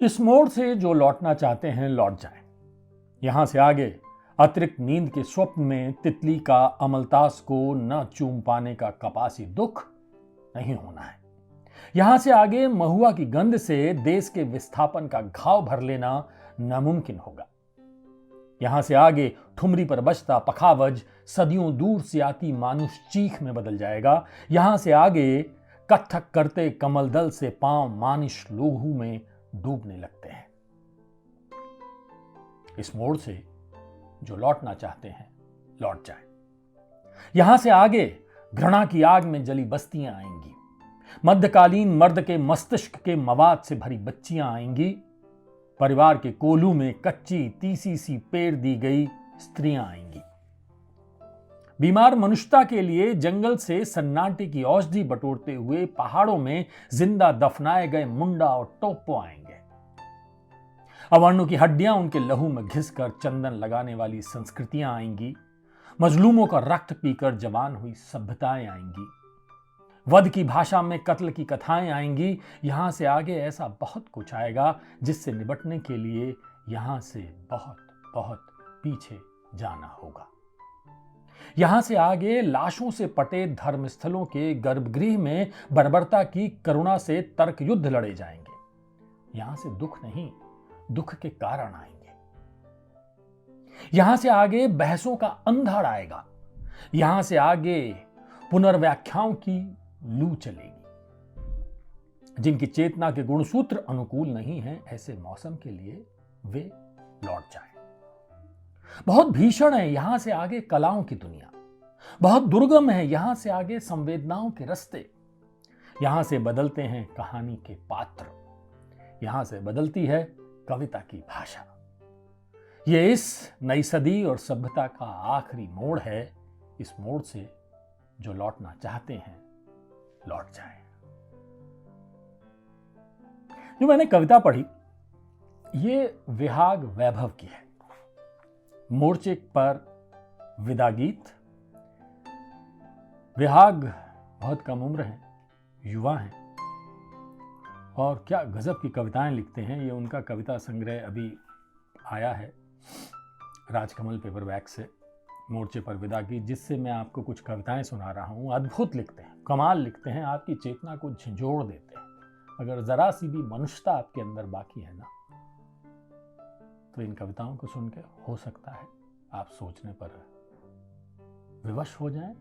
इस मोड़ से जो लौटना चाहते हैं लौट जाएं। यहां से आगे अतिरिक्त नींद के स्वप्न में तितली का अमलतास को न चूम पाने का कपासी दुख नहीं होना है। यहां से आगे महुआ की गंध से देश के विस्थापन का घाव भर लेना नामुमकिन होगा। यहां से आगे ठुमरी पर बजता पखावज सदियों दूर से आती मानुष चीख में बदल जाएगा। यहां से आगे कत्थक करते कमल दल से पांव मानिश लोहू में डूबने लगते हैं। इस मोड़ से जो लौटना चाहते हैं लौट जाएं। यहां से आगे घृणा की आग में जली बस्तियां आएंगी। मध्यकालीन मर्द के मस्तिष्क के मवाद से भरी बच्चियां आएंगी। परिवार के कोलू में कच्ची तीसी सी पेड़ दी गई स्त्रियां आएंगी। बीमार मनुष्यता के लिए जंगल से सन्नाटे की औषधि बटोरते हुए पहाड़ों में जिंदा दफनाए गए मुंडा और टोप्पो आएंगे। अवर्णों की हड्डियां उनके लहू में घिसकर चंदन लगाने वाली संस्कृतियां आएंगी। मजलूमों का रक्त पीकर जवान हुई सभ्यताएं आएंगी। वध की भाषा में कत्ल की कथाएं आएंगी। यहां से आगे ऐसा बहुत कुछ आएगा जिससे निपटने के लिए यहां से बहुत बहुत पीछे जाना होगा। यहां से आगे लाशों से पटे धर्मस्थलों के गर्भगृह में बर्बरता की करुणा से तर्क युद्ध लड़े जाएंगे। यहां से दुख नहीं, दुख के कारण आएंगे। यहां से आगे बहसों का अंधार आएगा। यहां से आगे पुनर्व्याख्याओं की लू चलेगी। जिनकी चेतना के गुणसूत्र अनुकूल नहीं हैं, ऐसे मौसम के लिए वे लौट जाएं। बहुत भीषण है यहां से आगे कलाओं की दुनिया। बहुत दुर्गम है यहां से आगे संवेदनाओं के रास्ते। यहां से बदलते हैं कहानी के पात्र। यहां से बदलती है कविता की भाषा। यह इस नई सदी और सभ्यता का आखिरी मोड़ है। इस मोड़ से जो लौटना चाहते हैं लौट जाएं। जो मैंने कविता पढ़ी ये विहाग वैभव की है। मोर्चे पर विदा गीत। विहाग बहुत कम उम्र है, युवा हैं और क्या गजब की कविताएं लिखते हैं। ये उनका कविता संग्रह अभी आया है राजकमल पेपरबैक से, मोर्चे पर विदा गीत, जिससे मैं आपको कुछ कविताएं सुना रहा हूं। अद्भुत लिखते हैं, कमाल लिखते हैं, आपकी चेतना को झंझोड़ देते हैं। अगर जरा सी भी मनुष्यता आपके अंदर बाकी है ना, तो इन कविताओं को सुन के हो सकता है आप सोचने पर विवश हो जाएं।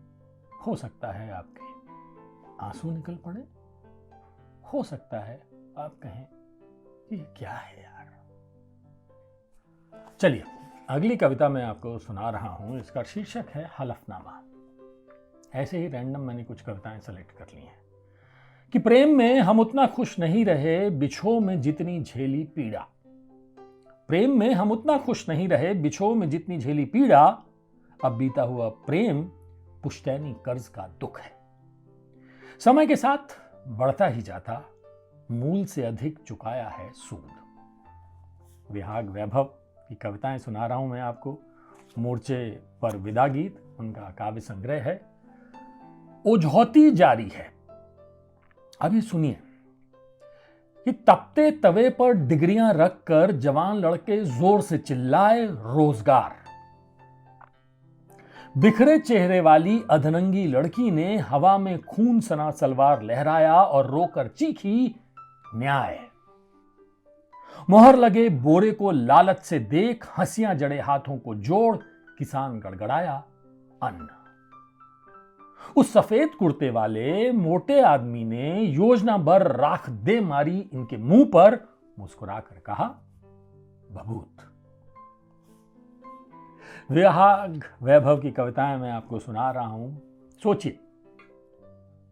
हो सकता है आपके आंसू निकल पड़े। हो सकता है आप कहें कि ये क्या है यार। चलिए अगली कविता मैं आपको सुना रहा हूं। इसका शीर्षक है हलफनामा। ऐसे ही रैंडम मैंने कुछ कविताएं सेलेक्ट कर ली हैं। कि प्रेम में हम उतना खुश नहीं रहे बिछो में जितनी झेली पीड़ा। प्रेम में हम उतना खुश नहीं रहे बिछो में जितनी झेली पीड़ा। अब बीता हुआ प्रेम पुश्तैनी कर्ज का दुख है। समय के साथ बढ़ता ही जाता, मूल से अधिक चुकाया है सूद। विहाग वैभव की कविताएं सुना रहा हूं मैं आपको। मोर्चे पर विदा गीत उनका काव्य संग्रह है। ओझौती जारी है। अभी सुनिए कि तपते तवे पर डिग्रियां रखकर जवान लड़के जोर से चिल्लाए रोजगार। बिखरे चेहरे वाली अधनंगी लड़की ने हवा में खून सना सलवार लहराया और रोकर चीखी न्याय। मोहर लगे बोरे को लालच से देख हंसियां जड़े हाथों को जोड़ किसान गड़गड़ाया अन्न। उस सफेद कुर्ते वाले मोटे आदमी ने योजना भर राख दे मारी इनके मुंह पर, मुस्कुराकर कहा बबूत। विहाग वैभव की कविताएं मैं आपको सुना रहा हूं। सोचिए,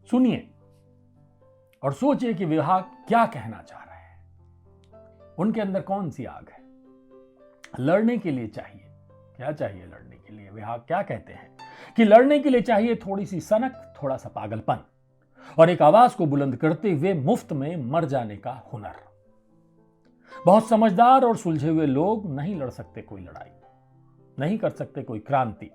सुनिए और सोचिए कि विहाग क्या कहना चाह रहे हैं। उनके अंदर कौन सी आग है। लड़ने के लिए चाहिए क्या चाहिए? लड़ने के लिए विहाग क्या कहते हैं कि लड़ने के लिए चाहिए थोड़ी सी सनक, थोड़ा सा पागलपन और एक आवाज को बुलंद करते हुए मुफ्त में मर जाने का हुनर। बहुत समझदार और सुलझे हुए लोग नहीं लड़ सकते कोई लड़ाई, नहीं कर सकते कोई क्रांति,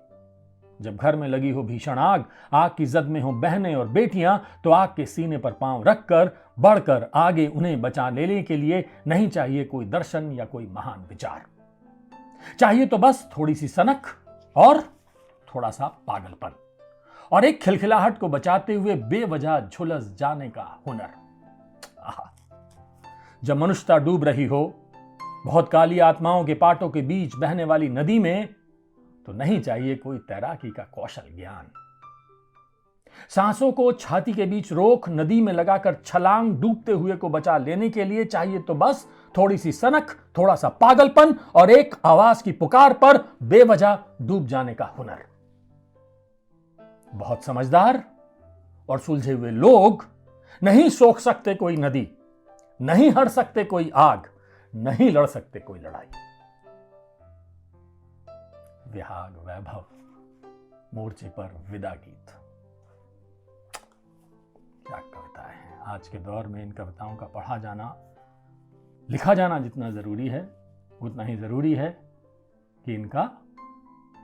जब घर में लगी हो भीषण आग, आग की जद में हो बहनें और बेटियां, तो आग के सीने पर पांव रखकर बढ़कर आगे उन्हें बचा लेने के लिए नहीं चाहिए कोई दर्शन या कोई महान विचार। चाहिए तो बस थोड़ी सी सनक और थोड़ा सा पागलपन और एक खिलखिलाहट को बचाते हुए बेवजह झुलस जाने का हुनर। आहा। जब मनुष्यता डूब रही हो बहुत काली आत्माओं के पाटों के बीच बहने वाली नदी में, तो नहीं चाहिए कोई तैराकी का कौशल ज्ञान। सांसों को छाती के बीच रोक नदी में लगाकर छलांग डूबते हुए को बचा लेने के लिए चाहिए तो बस थोड़ी सी सनक, थोड़ा सा पागलपन और एक आवाज की पुकार पर बेवजह डूब जाने का हुनर। बहुत समझदार और सुलझे हुए लोग नहीं सोख सकते कोई नदी, नहीं हर सकते कोई आग, नहीं लड़ सकते कोई लड़ाई। विहाग वैभव, मोर्चे पर विदा गीत। क्या कविताएं हैं। आज के दौर में इन कविताओं का पढ़ा जाना, लिखा जाना जितना जरूरी है, उतना ही जरूरी है कि इनका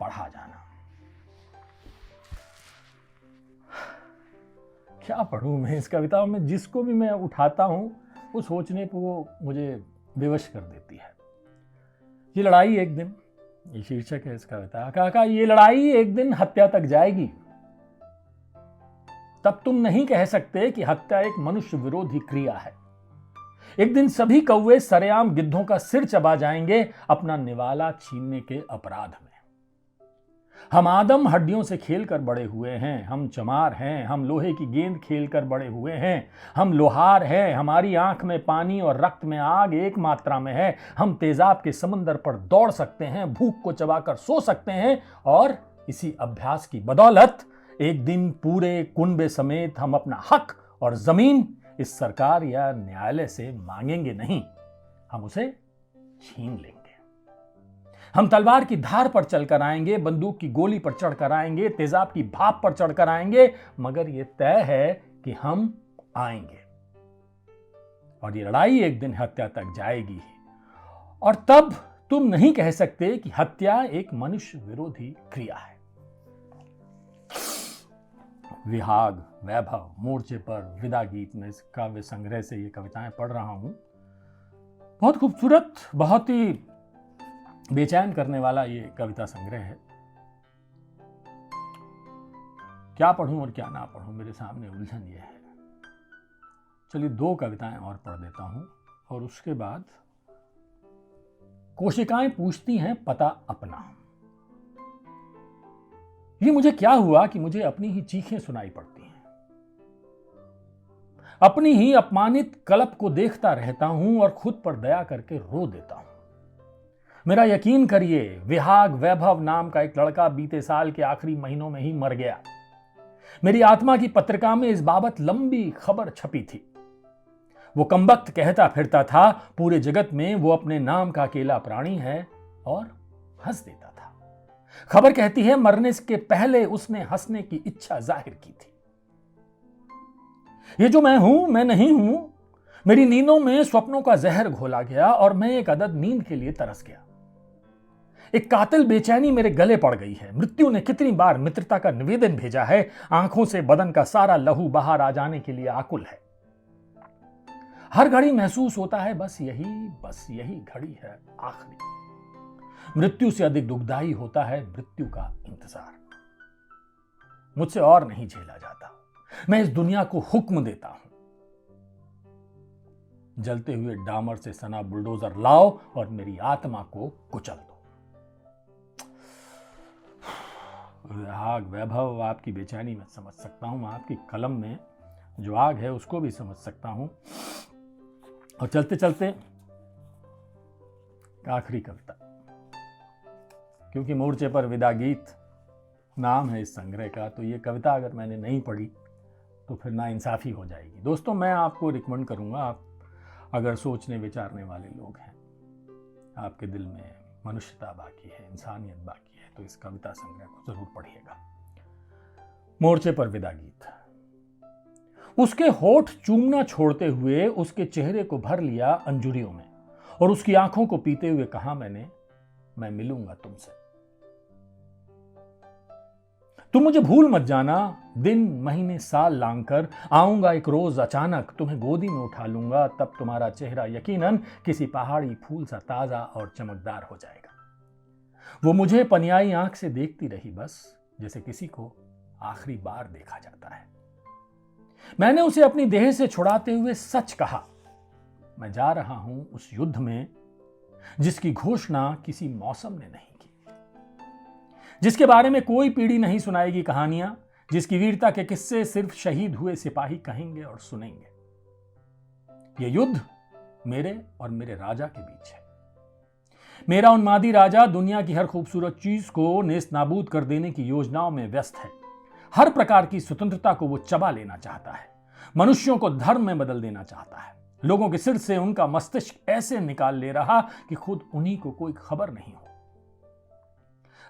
पढ़ा जाना। क्या पढ़ूं मैं इस कविताओं में, जिसको भी मैं उठाता हूं वो सोचने पर वो मुझे विवश कर देती है। ये लड़ाई एक दिन, ये शीर्षक है इस कविता का, ये लड़ाई एक दिन हत्या तक जाएगी। तब तुम नहीं कह सकते कि हत्या एक मनुष्य विरोधी क्रिया है। एक दिन सभी कौवे सरेआम गिद्धों का सिर चबा जाएंगे अपना निवाला छीनने के अपराध में। हम आदम हड्डियों से खेलकर बड़े हुए हैं, हम चमार हैं, हम लोहे की गेंद खेलकर बड़े हुए हैं, हम लोहार हैं, हमारी आंख में पानी और रक्त में आग एक मात्रा में है, हम तेजाब के समंदर पर दौड़ सकते हैं, भूख को चबाकर सो सकते हैं और इसी अभ्यास की बदौलत एक दिन पूरे कुनबे समेत हम अपना हक और जमीन इस सरकार या न्यायालय से मांगेंगे नहीं, हम उसे छीन लेंगे। हम तलवार की धार पर चलकर आएंगे, बंदूक की गोली पर चढ़कर आएंगे, तेजाब की भाप पर चढ़कर आएंगे, मगर यह तय है कि हम आएंगे और ये लड़ाई एक दिन हत्या तक जाएगी। और तब तुम नहीं कह सकते कि हत्या एक मनुष्य विरोधी क्रिया है। विहाग वैभव, मोर्चे पर विदा गीत में इस काव्य संग्रह से ये कविताएं पढ़ रहा हूं। बहुत खूबसूरत, बहुत ही बेचैन करने वाला ये कविता संग्रह है। क्या पढ़ूं और क्या ना पढ़ूं, मेरे सामने उलझन ये है। चलिए 2 कविताएं और पढ़ देता हूं और उसके बाद कोशिकाएं पूछती हैं पता अपना। ये मुझे क्या हुआ कि मुझे अपनी ही चीखें सुनाई पड़ती हैं। अपनी ही अपमानित कलप को देखता रहता हूं और खुद पर दया करके रो देता हूं। मेरा यकीन करिए, विहाग वैभव नाम का एक लड़का बीते साल के आखिरी महीनों में ही मर गया। मेरी आत्मा की पत्रिका में इस बाबत लंबी खबर छपी थी। वो कमबख्त कहता फिरता था पूरे जगत में वो अपने नाम का अकेला प्राणी है और हंस देता था। खबर कहती है मरने के पहले उसने हंसने की इच्छा जाहिर की थी। ये जो मैं हूं, मैं नहीं हूं। मेरी नींदों में स्वप्नों का जहर घोला गया और मैं एक अदद नींद के लिए तरस गया। एक कातिल बेचैनी मेरे गले पड़ गई है। मृत्यु ने कितनी बार मित्रता का निवेदन भेजा है, आंखों से बदन का सारा लहू बाहर आ जाने के लिए आकुल है। हर घड़ी महसूस होता है बस यही घड़ी है आखिरी। मृत्यु से अधिक दुखदाई होता है मृत्यु का इंतजार। मुझसे और नहीं झेला जाता। मैं इस दुनिया को हुक्म देता हूं, जलते हुए डामर से सना बुलडोजर लाओ और मेरी आत्मा को कुचल दो। विहाग वैभव, आपकी बेचैनी में समझ सकता हूं, आपकी कलम में जो आग है उसको भी समझ सकता हूं। और चलते चलते आखिरी कविता, क्योंकि मोर्चे पर विदा गीत नाम है इस संग्रह का, तो ये कविता अगर मैंने नहीं पढ़ी तो फिर नाइंसाफी हो जाएगी। दोस्तों, मैं आपको रिकमेंड करूंगा, आप अगर सोचने विचारने वाले लोग हैं, आपके दिल में मनुष्यता बाकी है, इंसानियत बाकी है, तो इस कविता संग्रह को जरूर पढ़िएगा। मोर्चे पर विदा गीत। उसके होठ चूमना छोड़ते हुए उसके चेहरे को भर लिया अंजुरियों में और उसकी आंखों को पीते हुए कहा मैंने, मैं मिलूंगा तुमसे। तुम मुझे भूल मत जाना, दिन महीने साल लांग कर आऊंगा एक रोज अचानक, तुम्हें गोदी में उठा लूंगा, तब तुम्हारा चेहरा यकीनन किसी पहाड़ी फूल सा ताजा और चमकदार हो जाएगा। वो मुझे पनियाई आंख से देखती रही, बस जैसे किसी को आखिरी बार देखा जाता है। मैंने उसे अपनी देह से छुड़ाते हुए सच कहा, मैं जा रहा हूं उस युद्ध में जिसकी घोषणा किसी मौसम ने नहीं की, जिसके बारे में कोई पीढ़ी नहीं सुनाएगी कहानियां, जिसकी वीरता के किस्से सिर्फ शहीद हुए सिपाही कहेंगे और सुनेंगे। यह युद्ध मेरे और मेरे राजा के बीच है। मेरा उन्मादी राजा दुनिया की हर खूबसूरत चीज को नेस्त नाबूद कर देने की योजनाओं में व्यस्त है। हर प्रकार की स्वतंत्रता को वो चबा लेना चाहता है, मनुष्यों को धर्म में बदल देना चाहता है, लोगों के सिर से उनका मस्तिष्क ऐसे निकाल ले रहा कि खुद उन्हीं को कोई खबर नहीं हो।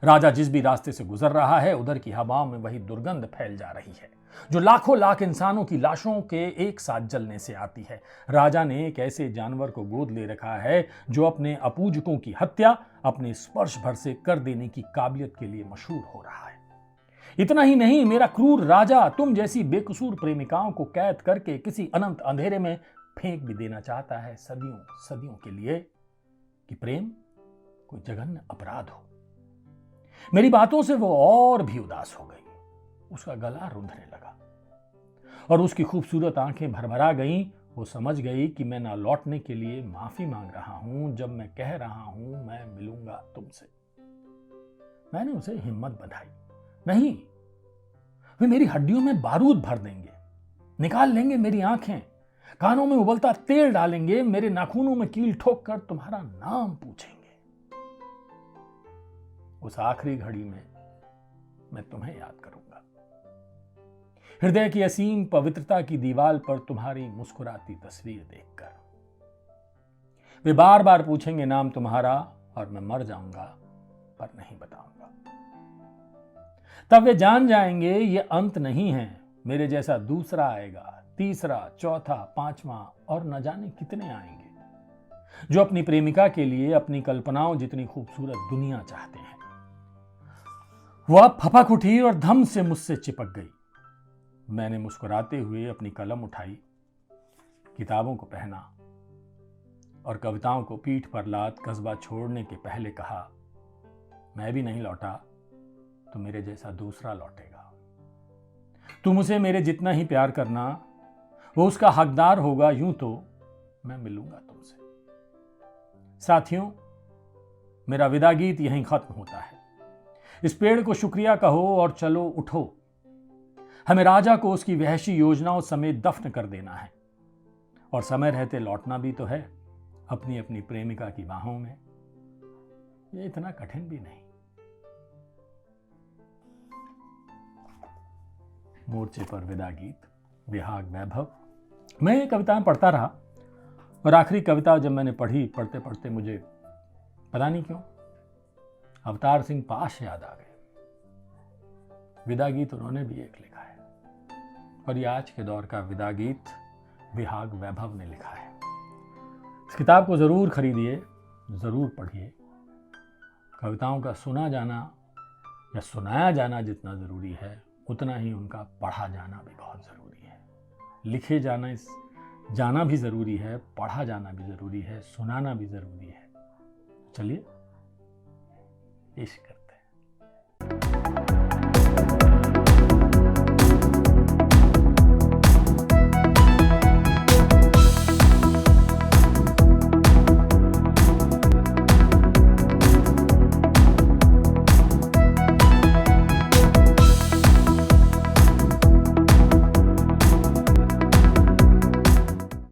राजा जिस भी रास्ते से गुजर रहा है, उधर की हवाओं में वही दुर्गंध फैल जा रही है जो लाखों लाख इंसानों की लाशों के एक साथ जलने से आती है। राजा ने एक ऐसे जानवर को गोद ले रखा है जो अपने अपूजकों की हत्या अपने स्पर्श भर से कर देने की काबिलियत के लिए मशहूर हो रहा है। इतना ही नहीं, मेरा क्रूर राजा तुम जैसी बेकसूर प्रेमिकाओं को कैद करके किसी अनंत अंधेरे में फेंक भी देना चाहता है, सदियों सदियों के लिए, कि प्रेम कोई जघन्य अपराध हो। मेरी बातों से वो और भी उदास हो गई, उसका गला रुंधने लगा और उसकी खूबसूरत आंखें भरभरा गईं। वो समझ गई कि मैं ना लौटने के लिए माफी मांग रहा हूं जब मैं कह रहा हूं मैं मिलूंगा तुमसे। मैंने उसे हिम्मत बंधाई, नहीं, वे मेरी हड्डियों में बारूद भर देंगे, निकाल लेंगे मेरी आंखें, कानों में उबलता तेल डालेंगे, मेरे नाखूनों में कील ठोक कर तुम्हारा नाम पूछेंगे। उस आखिरी घड़ी में मैं तुम्हें याद करूंगा, हृदय की असीम पवित्रता की दीवार पर तुम्हारी मुस्कुराती तस्वीर देखकर। वे बार बार पूछेंगे नाम तुम्हारा और मैं मर जाऊंगा पर नहीं बताऊंगा। तब वे जान जाएंगे ये अंत नहीं है, मेरे जैसा दूसरा आएगा, तीसरा, चौथा, पांचवा और न जाने कितने आएंगे जो अपनी प्रेमिका के लिए अपनी कल्पनाओं जितनी खूबसूरत दुनिया चाहते हैं। वह फपक उठी और धम से मुझसे चिपक गई। मैंने मुस्कुराते हुए अपनी कलम उठाई, किताबों को पहना और कविताओं को पीठ पर लाद कस्बा छोड़ने के पहले कहा, मैं भी नहीं लौटा तो मेरे जैसा दूसरा लौटेगा। तुम उसे मेरे जितना ही प्यार करना, वो उसका हकदार होगा, यूं तो मैं मिलूंगा तुमसे। साथियों, मेरा विदा गीत यहीं खत्म होता है। इस पेड़ को शुक्रिया कहो और चलो उठो। हमें राजा को उसकी वहशी योजनाओं समेत दफन कर देना है और समय रहते लौटना भी तो है अपनी अपनी प्रेमिका की बाहों में। ये इतना कठिन भी नहीं। मोर्चे पर विदा गीत, विहाग वैभव। मैं ये कविताएं पढ़ता रहा और आखिरी कविता जब मैंने पढ़ी, पढ़ते पढ़ते मुझे पता नहीं क्यों अवतार सिंह पाश याद आ गए। विदा गीत उन्होंने भी एक लिखा है और ये आज के दौर का विदा गीत विहाग वैभव ने लिखा है। इस किताब को जरूर खरीदिए, जरूर पढ़िए। कविताओं का सुना जाना या सुनाया जाना जितना जरूरी है, उतना ही उनका पढ़ा जाना भी बहुत जरूरी है। लिखे जाना भी जरूरी है, पढ़ा जाना भी जरूरी है, सुनाना भी जरूरी है। चलिए इश्क करते हैं।